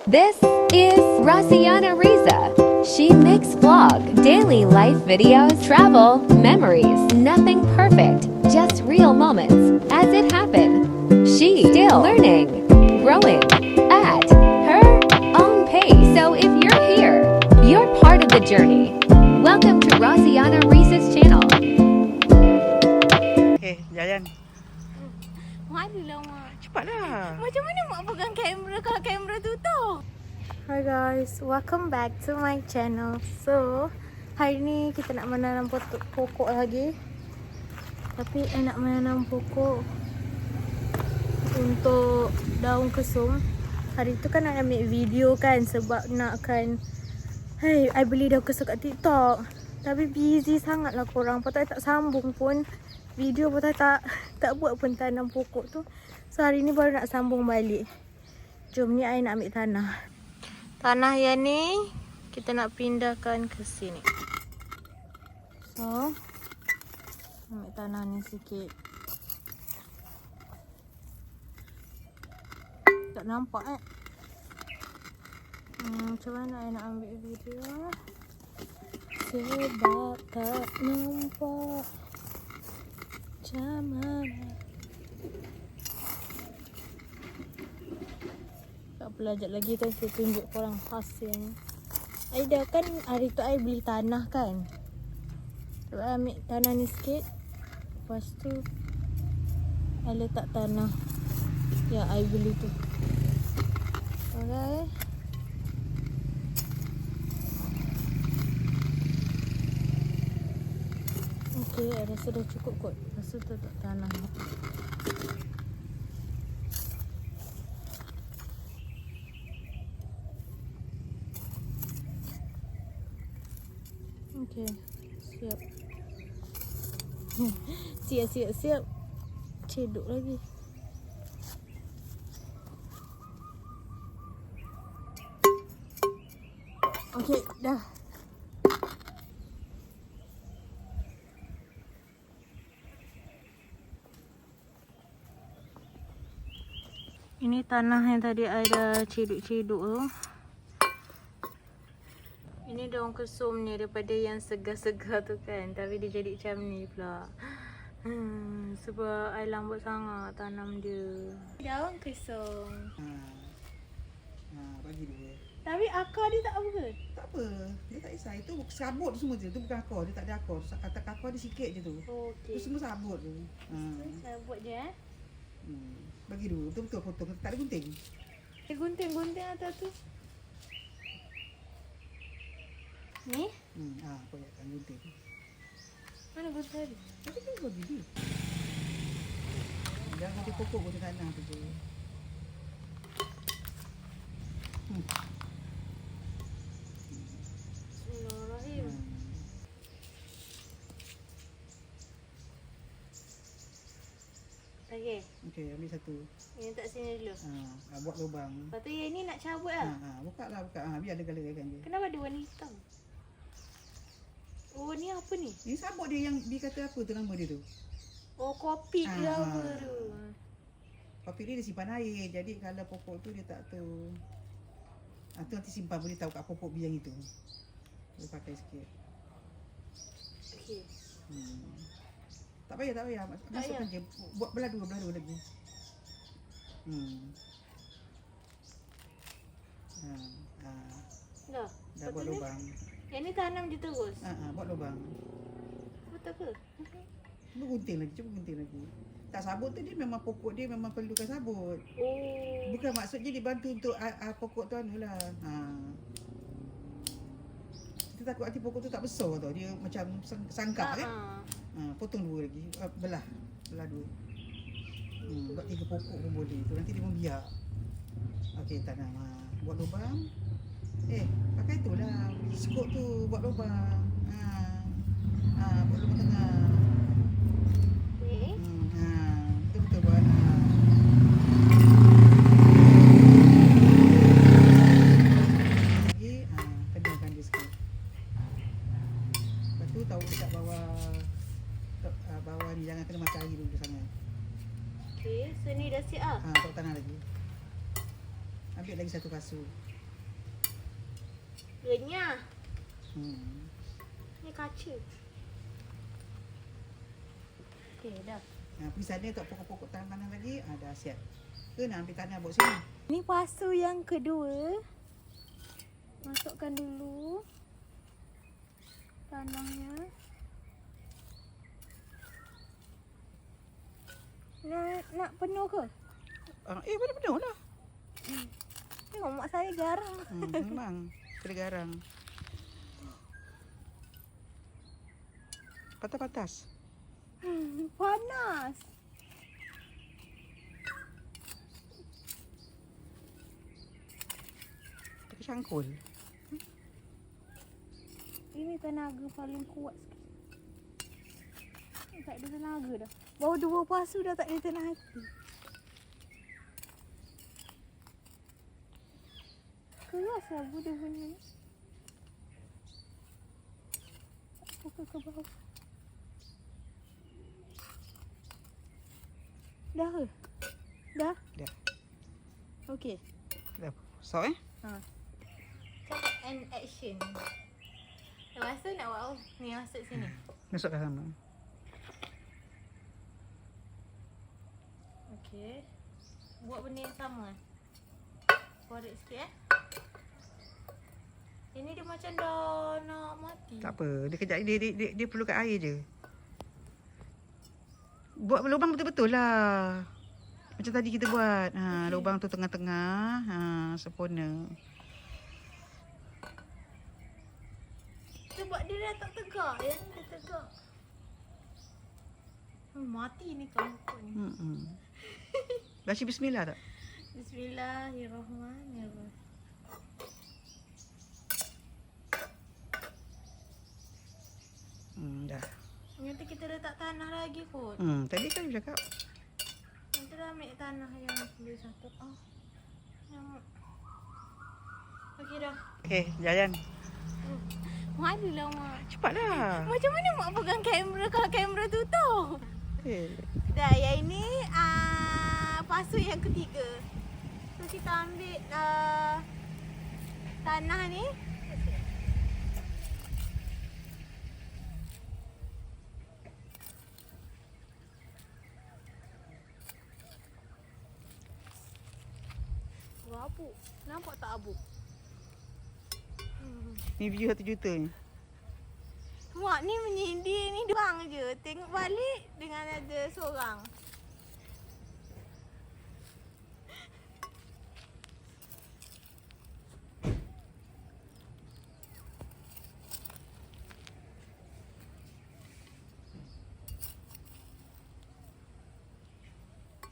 This is Rosiana Riza. She makes vlog, daily life videos, travel, memories, nothing perfect, just real moments as it happened. She still learning, growing at her own pace. So if you're here, you're part of the journey. Welcome to Rosiana Riza's channel. Okay, jalan. Malulah mak. Cepatlah. Macam mana mak pegang kamera kalau kamera tutup? Hi guys, welcome back to my channel. So, hari ni kita nak menanam pokok lagi. Tapi nak menanam pokok untuk daun kesum. Hari tu kan nak ambil video kan sebab nakkan I beli daun kesum kat TikTok. Tapi busy sangat lah korang. Patut tak sambung pun. Video pun tak buat pun tanam pokok tu. So hari ni baru nak sambung balik. Jom ni I nak ambil tanah. Tanah yang ni kita nak pindahkan ke sini. So ambil tanah ni sikit. Tak nampak macam mana I nak ambil video sebab tak nampak macam mana. Tak belajar lagi kan saya tunjuk korang hasilnya. I dah kan hari tu I beli tanah kan. So I ambil tanah ni sikit. Lepas tu I letak tanah yang I beli tu. Alright. Okay, I rasa dah cukup kot. Lepas tu letak tanah. Okay, siap. Siap. Cedok lagi. Okay, dah. Ini tanah yang tadi I dah cedok-cedok tu. Ini daun kesum ni daripada yang segar-segar tu kan. Tapi dia jadi macam ni pula. Sebab I lambat sangat tanam dia. Daun kesum. Bagi dia. Tapi akar dia tak apa ke? Tak apa. Dia tak kisah. Itu sabut semua je. Itu bukan akar. Dia tak ada akar. Kata akar dia sikit je tu. Okey. Itu semua sabut tu. Saya buat je Bagi dulu. Betul-betul potong. Tak ada gunting. Gunting atas tu. Ni? Koyakkan gunting. Mana gunting tadi? Tapi kan bagi dia. Jangan gunting pokok gunting tanah tu je. Bismillahirrahmanirrahim. Okey, ambil satu. Ini tak sini dulu. Buat lubang. Lepas tu yang ni nak cabut lah. Buka. Biar ada gala-galakan je. Kenapa ada warna hitam? Oh, ni apa ni? Ini sabut dia yang dia kata apa tu nama dia tu. Oh, kopi ke apa tu? Kopi dia simpan air. Jadi kalau pokok tu dia tak tu. Tu nanti simpan boleh tahu kat pokok biang itu. Dia pakai sikit. Okey. Tak payah. Masukkan je. Buat belah dua lagi. Dah buat lubang. Yang ni tanam je terus? Buat lubang. Betul ke? Cuba gunting lagi. Tak, sabut tu dia memang pokok dia memang perlukan sabut. Oh. Bukan maksudnya dia bantu untuk pokok tu anulah. Kita takut nanti pokok tu tak besar tau. Dia macam sangkak kan. Potong dua lagi. Belah dua. Buat 3 pokok pun boleh. Tu nanti dia membiak. Okey, tanam. Buat lubang. Pakai tu lah. Skop tu buat lubang. Buat lubang tengah. Betul buat. Lagi, kenakan dia sikit. Lepas tu tahu dekat bawah ni jangan kena matahari dulu sangat. Okey, so ni dah siap ah. Taruh tanah lagi. Ambil lagi satu pasu. Renyah. Hmm. Ni kaca. Okey, dah. Pergi sana tak pokok-pokok tanah lagi. Dah siap. Ke nak ambil tanah bawa sini? Ni pasu yang kedua. Masukkan dulu tanahnya. Nak penuh ke? Boleh penuh lah. Tengok mak saya garang. Memang. Kena garang. Patas-patas. Panas. Pakai cangkul. Ini tenaga paling kuat sekali. Tak ada tenaga dah. Baru 2 pasu dah tak ada tenaga. Keras lah budak punya ni. Pukul ke bawah. Dah ke? Dah? Dah. Okey. Dah. So Cakap and action. Lepas tu nak buat ni masuk sini. masuk dah sama. Okey. Buat benda yang sama. Korek sikit Ini dia macam dah nak mati. Tak apa. Dia kejap dia perlukan air je. Buat lubang betul-betul lah. Macam tadi kita buat. Lubang tu tengah-tengah. Sempurna. Sebab dia dah tak tegak. Yang ni dah tegak. Mati ni kampung ni. Baca bismillah tak? Bismillahirrahmanirrahim. Dah. Nanti kita letak tanah lagi kot. Tadi kan you cakap. Nanti dah ambil tanah yang boleh satu. Okey dah. Okay, jalan. Malulah mak. Cepatlah. Macam mana mak pegang kamera kalau kamera tutup? Dah, yang ini pasu yang ketiga. So kita ambil tanah ni. Abuk. Nampak tak abuk? Ni view 1 juta ni. Mak ni menyindir ni doang je. Tengok balik dengan ada seorang.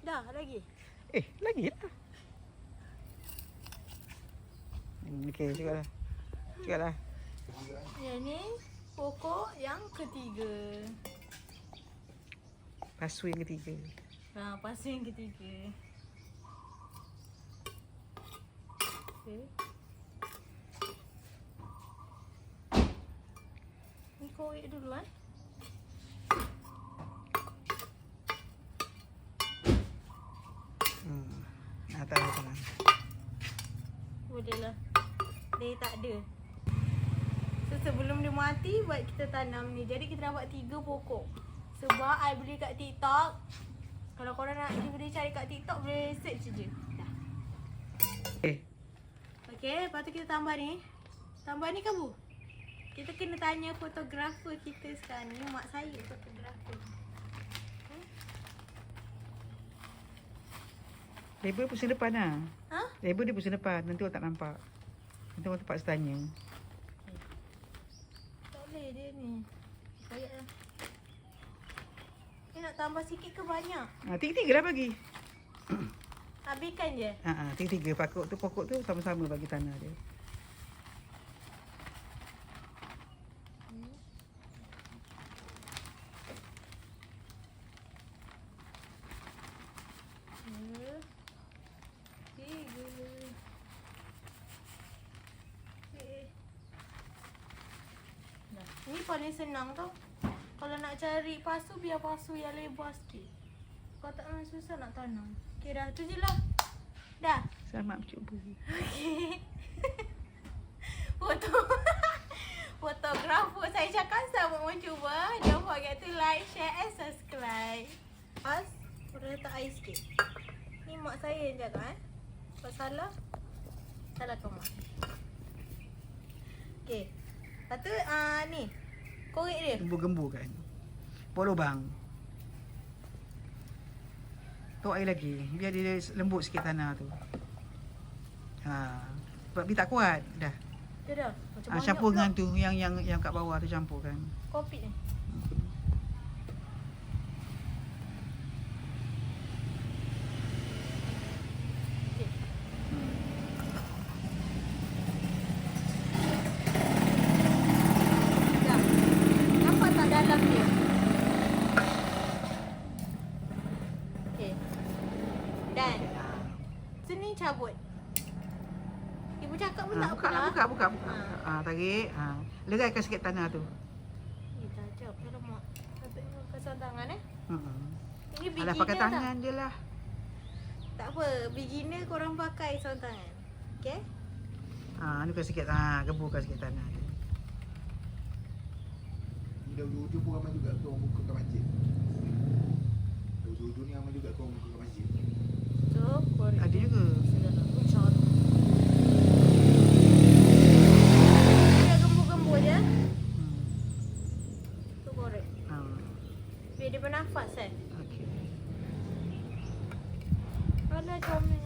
Dah lagi? Lagi lah. Okey, cukuplah. Cukuplah. Yang ni pokok yang ketiga. Pasu yang ketiga. Pasu yang ketiga. Okey. Ni korek dulu Tenang. Boleh lah. Dia tak ada. So sebelum dia mati, buat kita tanam ni. Jadi kita dah buat 3 pokok. Sebab I beli kat TikTok. Kalau korang nak boleh cari kat TikTok, boleh search je. Dah. Okay, lepas tu kita tambah ni. Tambah ni kan Bu? Kita kena tanya fotografer kita sekarang ni. Mak saya fotografer. Label pusing depan lah. Ha? Label dia pusing depan. Nanti orang tak nampak. Nanti orang terpaksa tanya. Tak boleh dia ni. Koyak lah. Dia nak tambah sikit ke banyak? 3 lah bagi. Habiskan je? 3. Pokok tu sama-sama bagi tanah dia. Ni paling senang tau. Kalau nak cari pasu, biar pasu yang lebar sikit. Kalau tak memang susah nak tanam. Okay dah, tu je lah. Dah. Selamat mencuba. Okay. Foto. forget to like, share and subscribe. As, korang letak air sikit. Ni mak saya yang jaga Kalau salah, salahkan mak. Okay. Lepas tu, ni. Korek dia. Gembur-gembur kan. Buat lubang. Tuak air lagi. Biar dia lembut sikit tanah tu. Sebab dia tak kuat. Dah. Dia dah. Macam Campur dengan tu. Yang kat bawah tu campur kan. kopi ni. Dan sini cabut. Ibu cakap pun tak Buka lah, buka. Tarik. Leraikan sikit tanah tu. Tajam. Kalau mak patutnya pasang tangan Ini Alah, beginner pakai tangan je lah. Tak apa, beginner korang pakai sarung tangan. Okay? Anukan sikit. Geburkan sikit tanah tu. Dah ujung pun ramai juga kau buka kat masjid. Ujung ni ramai juga kau buka kat masjid. So, korek. Ada juga. Dia gembur-gembur je. Tu korek. Biar dia bernafas Okey. Alah comel.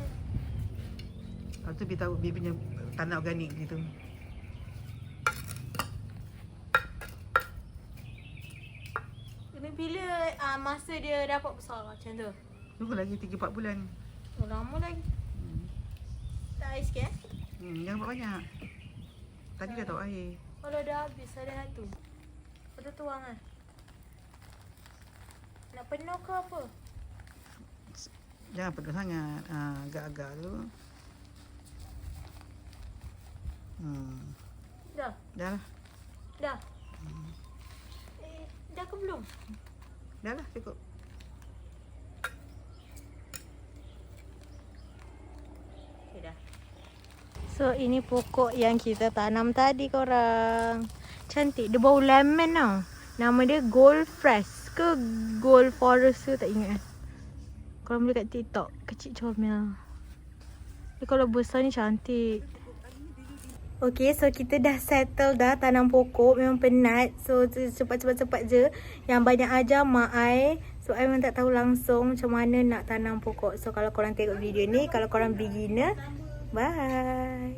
Lepas tu dia tahu dia punya tanah organik gitu. Ini bila masa dia dapat besar macam tu? Tunggu lagi 3-4 bulan. Oh, lama lagi. Tak air sikit Jangan buat banyak. Tadi dah tahu air. Kalau dah habis ada satu. Lepas tu tuang Nak penuh ke apa? Jangan penuh sangat. Agak-agak tu. Dah? Dah lah. Dah? Dah ke belum? Dah lah cukup. Okay, dah. So, ini pokok yang kita tanam tadi korang. Cantik. Dia bau lemon tau. Nama dia Gold Fresh ke Gold Forest ke tak ingat. Korang boleh kat TikTok. Kecil comel. Dia kalau besar ni cantik. Okay, so kita dah settle dah tanam pokok. Memang penat. So, cepat-cepat je. Yang banyak ajar mak I. So, I memang tak tahu langsung macam mana nak tanam pokok. So, kalau korang tengok video ni, kalau korang beginner, bye.